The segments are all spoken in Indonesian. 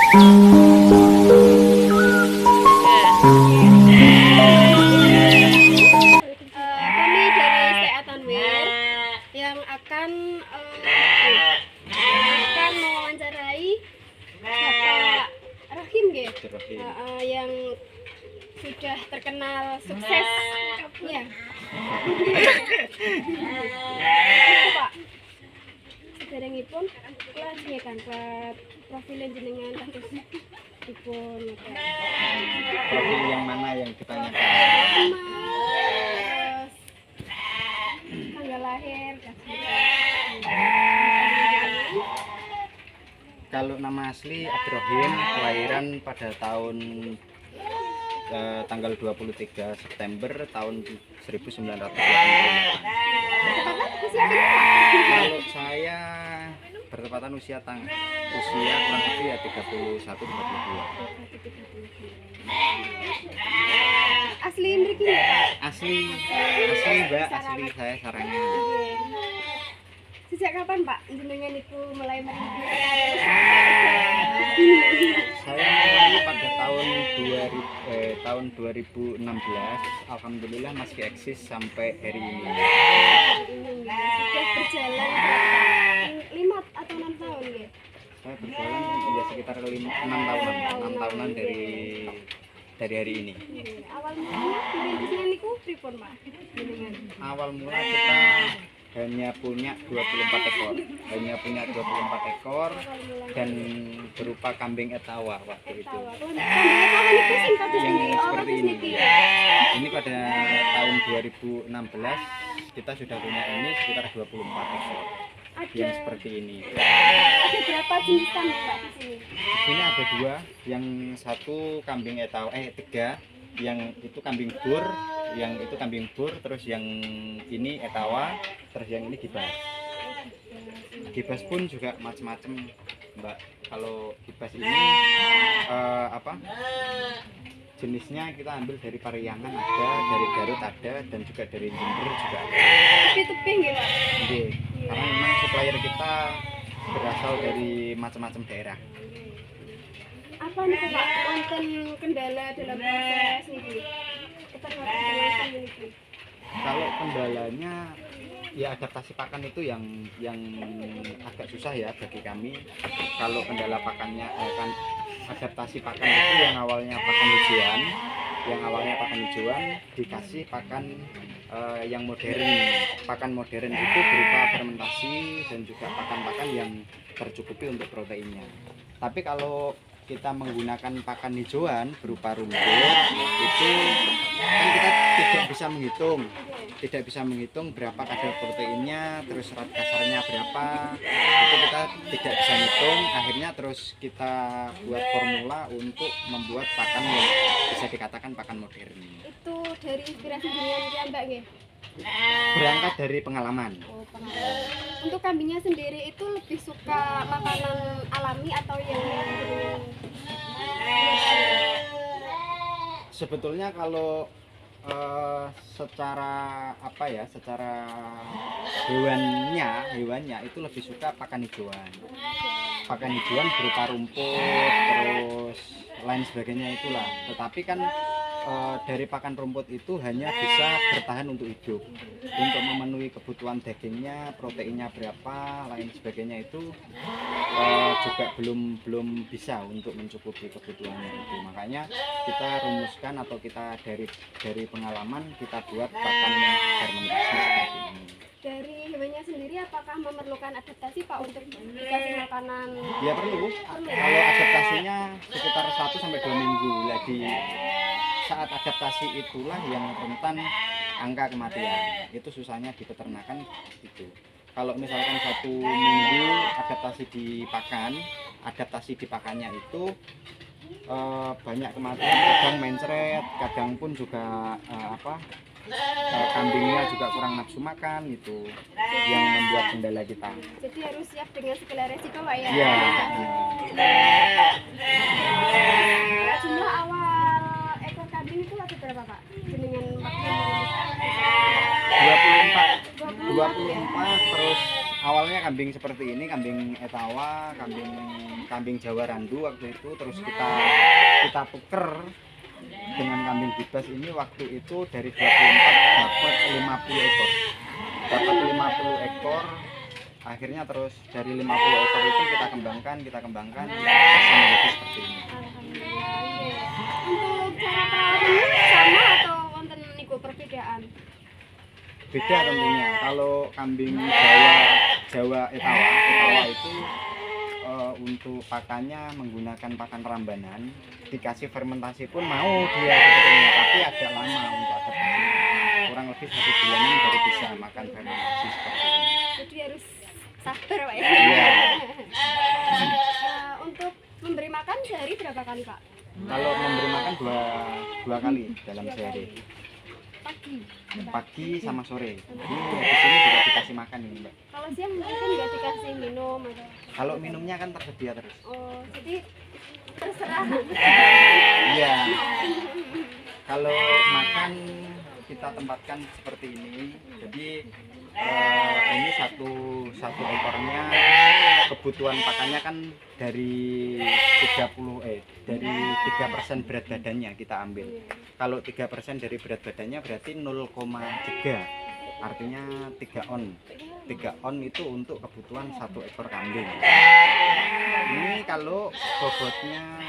Kami dari STA Tanwir yang akan mewawancarai Bapak Rahim nggih. Yang sudah terkenal sukses ya. Pak, sederengipun kula jenengan Pak profil jenengan kados dipun Profil yang mana yang ditanyakan? Tanggal lahir, Kalau nama asli Abdurrahim, kelahiran pada tahun tanggal 23 September tahun 1980. Kalau saya bertepatan usia kurang lebih ya 31-32. Asli mriki nggih, Pak? Asli Mbak, asli saya Sarangan. Sejak kapan Pak jenengan itu mulai merintis? Saya mulai pada tahun 2016. Alhamdulillah masih eksis sampai hari ini. Sudah berjalan 5 atau 6 tahun ya? Saya berjalan ya sekitar 6 tahunan dari hari ini. Awal mula merintisnya niku pripun Pak? Jenengan. Awal mula kita hanya punya 24 ekor dan berupa kambing etawa waktu itu. Yang seperti ini. Ini pada tahun 2016 kita sudah punya ini sekitar 24 ekor. Yang seperti ini. Ada berapa jenis kambing Pak di sini? Di sini ada 2, yang satu kambing etawa, 3, yang itu kambing bur, terus yang ini etawa, terus yang ini gibas. Gibas pun juga macam-macam, Mbak. Kalau gibas ini jenisnya kita ambil dari Pariangan ada, dari Garut ada, dan juga dari Jember juga ada. Tebing nggih Pak? Nggih, karena memang supplier kita berasal dari macam-macam daerah. Apa nih Pak wonten kendala dalam proses niki? Keterlambatan niki. Kalau kendalanya ya adaptasi pakan itu yang agak susah ya bagi kami. Kalau kendala pakannya adaptasi pakan itu yang awalnya pakan hijauan dikasih pakan yang modern. Pakan modern itu berupa fermentasi dan juga pakan-pakan yang tercukupi untuk proteinnya. Tapi kalau kita menggunakan pakan hijauan berupa rumput itu kan kita tidak bisa menghitung berapa kadar proteinnya, terus serat kasarnya berapa, itu kita tidak bisa hitung. Akhirnya terus kita buat formula untuk membuat pakan yang bisa dikatakan pakan modern. Itu dari inspirasi jenengan Mbak nggih? Berangkat dari pengalaman. Untuk kambingnya sendiri itu lebih suka makanan alami atau yang sebetulnya kalau secara hewannya itu lebih suka pakan hijauan berupa rumput terus lain sebagainya itulah. Tetapi kan dari pakan rumput itu hanya bisa bertahan untuk hidup, untuk memenuhi kebutuhan dagingnya, proteinnya berapa, lain sebagainya itu juga belum bisa untuk mencukupi kebutuhannya itu. Makanya kita rumuskan atau kita dari pengalaman kita buat pakan fermentasi seperti ini. Dari hewannya sendiri apakah memerlukan adaptasi Pak untuk dikasih makanan? Ya perlu. Kalau adaptasinya sekitar 1-2 minggu. Jadi saat adaptasi itulah yang rentan angka kematian. Itu susahnya di peternakan itu. Kalau misalkan 1 minggu adaptasi di pakannya itu banyak kematian, kadang mencret, kadang pun juga kambingnya juga kurang nafsu makan gitu, yang membuat kendala kita. Jadi harus siap dengan segala resiko Pak ya? Iya. Jumlah awal ekor kambing itu ada berapa Pak? Dengan 24 terus awalnya kambing seperti ini, kambing etawa, kambing Jawa Randu waktu itu, terus kita tuker dengan kambing bebas ini waktu itu dari 24 dapat 50 ekor. Dapat 50 ekor. Akhirnya terus dari 50 ekor itu kita kembangkan bisa menjadi seperti ini. Alhamdulillah. Untuk cara perawatannya sama atau wonten niku perbedaan? Beda tentunya. Kalau kambing Jawa etawa itu untuk pakannya menggunakan pakan rambanan, dikasih fermentasi pun mau dia sebetulnya, tapi agak lama untuk adaptasi. Kurang lebih 1 bulanan baru bisa makan fermentasi seperti ini. Jadi harus sabar Pak ya. Iya. Untuk memberi makan sehari berapa kali Pak? Kalau memberi makan dua kali dalam sehari, pagi sama sore. Ini di sini juga dikasih makan ini Mbak. Kalau siang mungkin nggak dikasih minum atau? Kalau minumnya kan tersedia terus. Oh, jadi terserah. Iya. Kalau makan kita tempatkan seperti ini. Jadi ini satu ekornya kebutuhan pakannya kan dari 3% berat badannya kita ambil. Kalau 3% dari berat badannya berarti 0,3, artinya 3 on. 3 on itu untuk kebutuhan 1 ekor kambing. Ini kalau bobotnya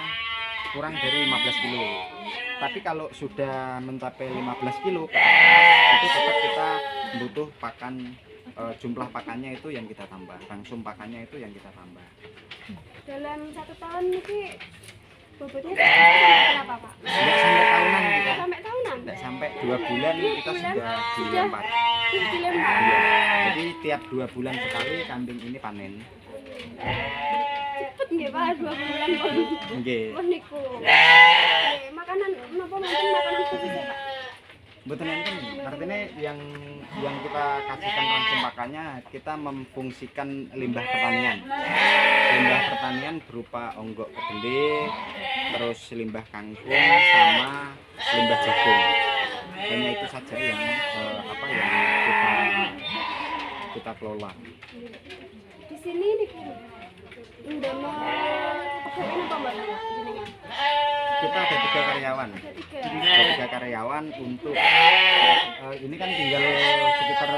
kurang dari 15 kilo. Tapi kalau sudah mencapai 15 kilo ke atas, itu tetap kita butuh pakan, jumlah pakannya itu yang kita tambah, langsung pakannya itu yang kita tambah. Dalam 1 tahun ini bobotnya sampai berapa Pak? Tidak sampai tahunan kita, Sampai tahunan? tidak sampai 2 bulan kita sudah dilempar. Dilempar. Iya. Jadi tiap 2 bulan sekali kambing ini panen. Cepet nggih Pak, 2 bulan pun. Nggih. Pun niku. Makanan napa mungkin makanan khusus ya Pak? Betul enten. Artinya yang kita kasihkan langsung pakannya, kita memfungsikan limbah pertanian. Limbah pertanian berupa onggok kedelai, terus limbah kangkung sama limbah jagung. Hanya itu saja yang kita kelola. Di sini niku ndamel pegawai napa Mbak jenengan? Kita ada 3 karyawan. Ada 3. 3 karyawan untuk ini kan tinggal sekitar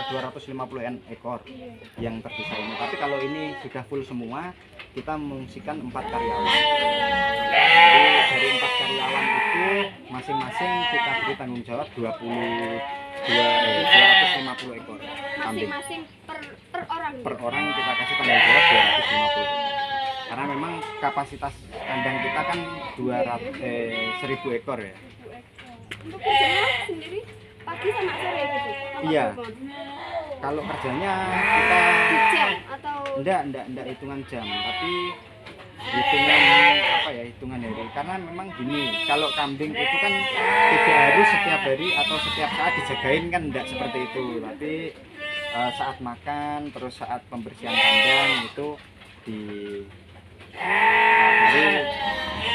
250 ekor yang terpisah ini. Tapi kalau ini sudah full semua, kita mengungsikan 4 karyawan. Jadi dari 4 karyawan itu masing-masing kita beri tanggung jawab 250 ekor kambing. Masing-masing per orang. Per orang kita kasih tanggung jawab 250 ekor. Karena memang kapasitas kandang kita kan 1000 ekor ya. Untuk kerjanya sendiri pagi sama sore gitu. Iya. Kalau kerjanya kita jam atau enggak hitungan jam, tapi hitungan hari. Karena memang gini, kalau kambing itu kan tidak harus setiap hari atau setiap saat dijagain, kan enggak seperti itu. Tapi saat makan, terus saat pembersihan kandang itu jadi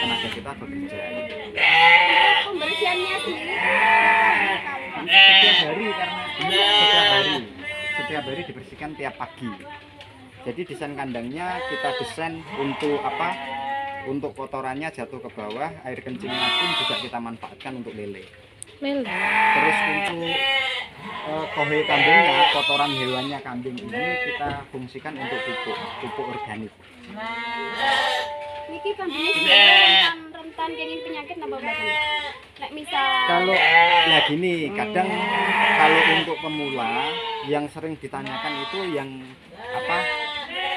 tenaga kita bekerja. Pembersihannya sendiri Setiap hari, karena setiap hari dibersihkan tiap pagi. Jadi desain kandangnya kita desain untuk untuk kotorannya jatuh ke bawah, air kencingnya pun juga kita manfaatkan untuk lele. Terus untuk kohe kambingnya, kotoran hewannya kambing ini kita fungsikan untuk pupuk organik. Niki kambingnya sebenarnya rentan kenging penyakit napa mboten? Nek misal Kalau ya gini, kadang kalau untuk pemula yang sering ditanyakan itu yang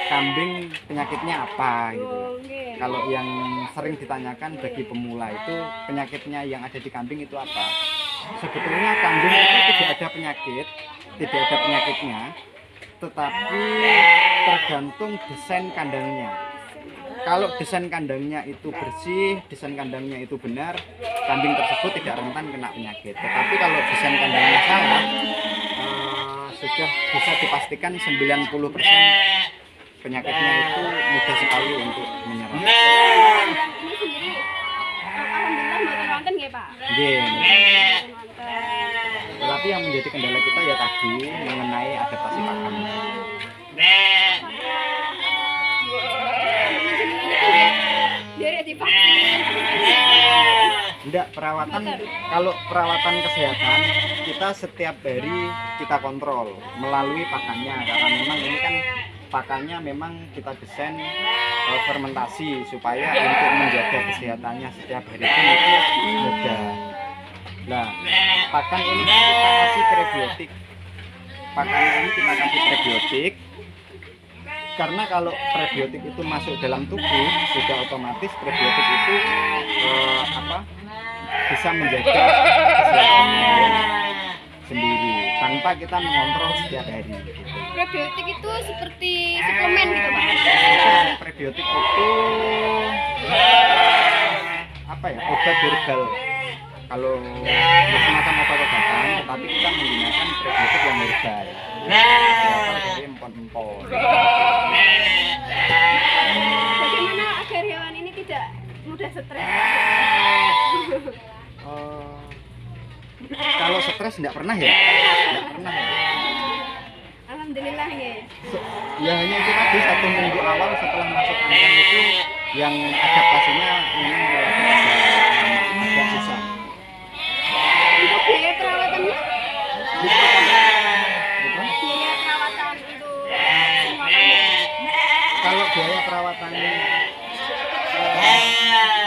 kambing penyakitnya apa gitu. nggih. Kalau yang sering ditanyakan bagi pemula itu penyakitnya yang ada di kambing itu apa? Sebetulnya kambing itu tidak ada penyakitnya, tetapi tergantung desain kandangnya. Kalau desain kandangnya itu bersih, desain kandangnya itu benar, kambing tersebut tidak rentan kena penyakit. Tetapi kalau desain kandangnya salah, sudah bisa dipastikan 90% penyakitnya itu mudah sekali untuk menyerang. Ini sendiri alhamdulillah mboten wonten nggih Pak. Nggih. Wonten. Tetapi yang menjadi kendala kita ya tadi mengenai adaptasi pakan. Enggak, perawatan kalau perawatan kesehatan kita setiap hari kita kontrol melalui pakannya, karena memang ini kan pakannya memang kita desain fermentasi supaya untuk menjaga kesehatannya setiap hari itu mudah. Nah, pakan ini kita kasih prebiotik. Pakan ini kita kasih prebiotik karena kalau prebiotik itu masuk dalam tubuh sudah otomatis prebiotik itu bisa menjaga kesehatannya sendiri tanpa kita mengontrol setiap hari gitu. Prebiotik itu seperti suplemen gitu Pak? Nah, prebiotik itu apa ya, obat herbal. Kalau semacam obat-obatan, tetapi kita menggunakan prebiotik yang herbal berasal dari empon-empon. Bagaimana agar hewan ini tidak mudah stres? Kalau stres nggak pernah ya? Nggak pernah ya? Alhamdulillah ya. Ya hanya itu tadi 1 minggu awal setelah masuk kandang itu yang adaptasinya memang relatif agak susah. Untuk biaya perawatannya? Biaya perawatan untuk semua kambing. Kalau biaya perawatannya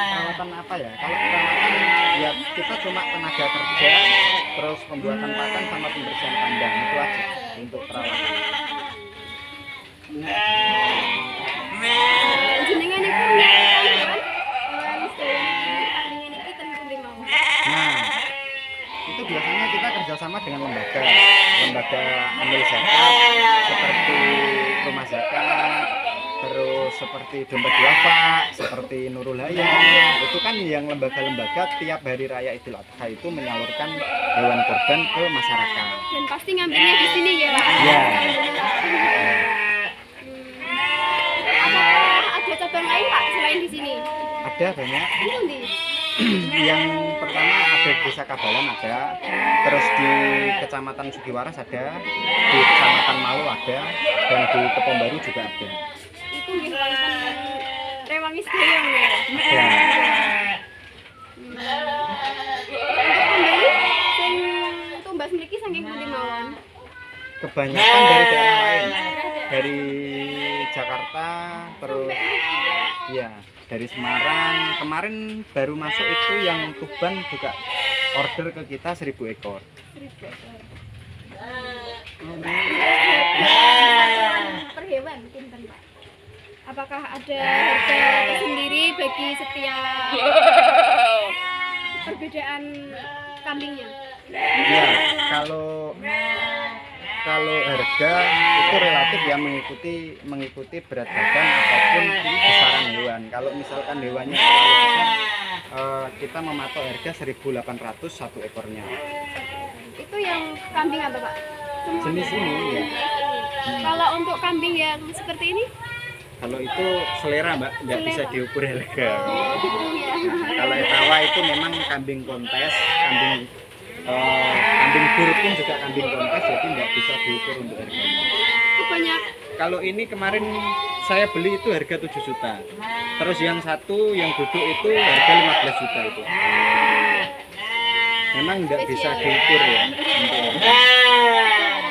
perawatan apa ya? Kalau perawatan ya kita cuma tenaga kerja, terus pembuatan pakan sama pembersihan kandang itu aja untuk perawatan. Jenengan itu hewan kambing ini ten pundi mawon. Nah, itu biasanya kita kerjasama dengan lembaga amil zakat seperti rumah zakat, terus seperti dompet duafa, seperti Nurul Hayat. Itu kan yang lembaga-lembaga tiap hari raya Idul Adha itu menyalurkan hewan kurban ke masyarakat. Dan pasti ngambilnya di sini ya Pak? Iya. Apakah ada cabang lain Pak selain di sini? Ada banyak. Itu di Yang pertama ada di Desa Kabalan ada, terus di Kecamatan Sugiwaras ada, di Kecamatan Malu ada, dan di Kepombaru juga ada. itu nggih wonten Rewangi Sedayong ya. Ya. Untuk pembeli sing tumbas niki saking pundi mawon? Kebanyakan dari daerah lain, dari Jakarta, terus ya dari Semarang. Kemarin baru masuk itu yang Tuban juga order ke kita 1000 ekor. 1000 ekor. Per hewan pinten Pak? Apakah ada harga tersendiri bagi setiap perbedaan kambingnya? Ya, kalau harga itu relatif ya mengikuti berat badan ataupun besaran hewan. Kalau misalkan hewannya terlalu besar, kita mematok harga 1.800 satu ekornya. Itu yang kambing apa Pak? Jenis ini ya. Kalau untuk kambing yang seperti ini? Kalau itu selera Mbak, nggak bisa Selera. diukur harga. Gitu ya. Kalau Etawa itu memang kambing kontes, kambing bur pun juga kambing kontes, jadi nggak bisa diukur untuk harganya. Itu banyak. Kalau ini kemarin saya beli itu harga 7 juta. Terus yang satu yang duduk itu harga 15 juta itu. Memang nggak bisa diukur ya.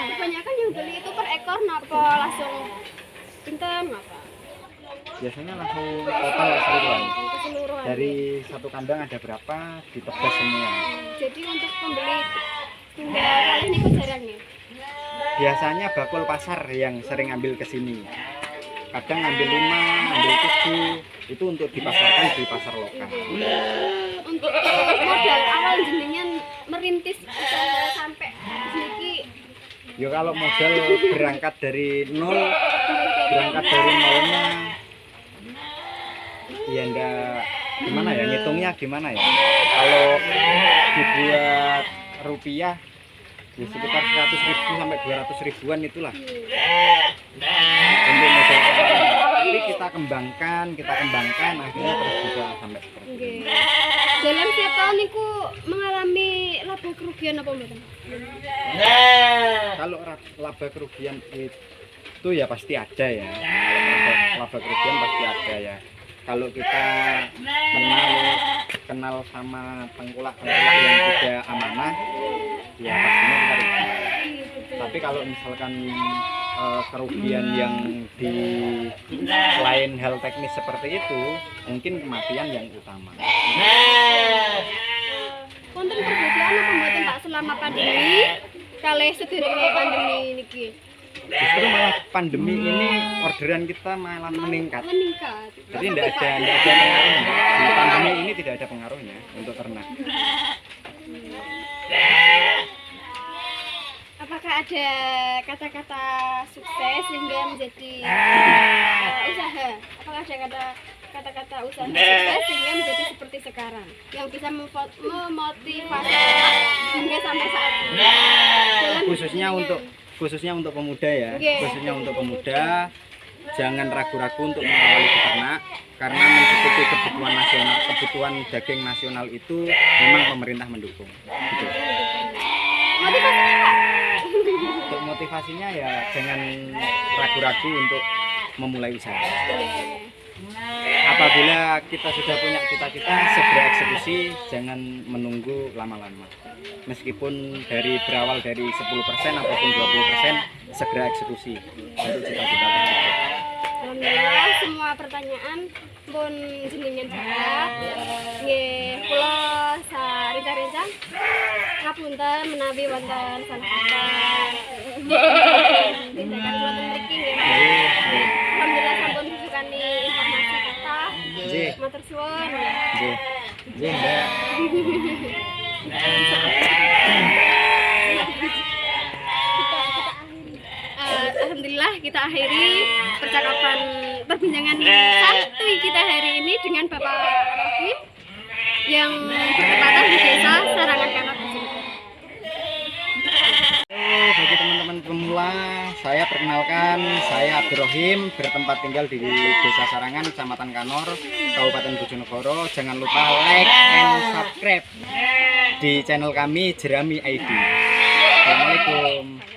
Kebanyakan yang beli itu per ekor napa langsung pinten napa? Biasanya langsung total keseluruhan. Keseluruhan. Dari satu kandang ada berapa ditebas semua. Jadi untuk pembeli tunggal kali ini kok jarang ya? Biasanya bakul pasar yang sering ambil ke sini. Kadang ambil 5, ambil 7, itu untuk dipasarkan di pasar lokal. Untuk modal awal jenengan merintis bisa sampai sedikit Ya kalau modal berangkat dari nol, berangkat dari nolnya, ya enggak gimana ya, ngitungnya gimana ya. Kalau dibuat rupiah, ya sekitar 100.000 sampai 200 ribuan itulah. Untuk modal awal. Tapi kita kembangkan, akhirnya terus bisa sampai seperti ini. Oke. Dalam setiap tahun niku mengalami laba kerugian apa mboten? Kalau laba kerugian itu ya pasti ada ya. Laba kerugian pasti ada ya. Kalau kita menang kenal sama tengkulak-tengkulak yang tidak amanah, ya pastinya kita rugi. Tapi kalau misalkan kerugian yang di lain hal teknis seperti itu, mungkin kematian yang utama. Wonten perbedaan apa mboten Pak selama pandemi kalih sedherek pandemi niki? Justru malah pandemi ini orderan kita malah meningkat. Meningkat. Jadi tidak ada pengaruhnya. Di pandemi ini tidak ada pengaruhnya untuk ternak. Apakah ada kata-kata sukses sehingga menjadi usaha? Apakah ada kata-kata usaha sukses sehingga menjadi seperti sekarang yang bisa memotivasi hingga sampai saat ini? Khususnya untuk pemuda ya. Oke. Khususnya untuk pemuda, jangan ragu-ragu untuk mengawali peternak karena mencukupi kebutuhan nasional, kebutuhan daging nasional itu memang pemerintah mendukung. Gitu. Motivasinya Pak? Untuk motivasinya ya jangan ragu-ragu untuk memulai usaha. Apabila kita sudah punya cita-cita, segera eksekusi, jangan menunggu lama-lama. Meskipun berawal dari 10% ataupun 20%, segera eksekusi untuk cita-cita tersebut. Alhamdulillah semua pertanyaan pun jenengan jawab. Nggih, kula sarencang-rencang ngapunten menawi wonten salah kata. Tindakan kula ten mriki nggih. Alhamdulillah sampun disukani informasi kata. Nggih. Matur suwun. Nggih. Nggih, Mbak. Alhamdulillah kita akhiri percakapan perbincangan santai kita hari ini dengan Bapak Rofi yang bertepatan di desa Sarangan Kanot Bojonegoro. Bagi teman-teman pemula, saya perkenalkan, saya Abdurrahim, bertempat tinggal di Desa Sarangan, Kecamatan Kanor, Kabupaten Bojonegoro. Jangan lupa like and subscribe di channel kami Jerami ID. Assalamualaikum.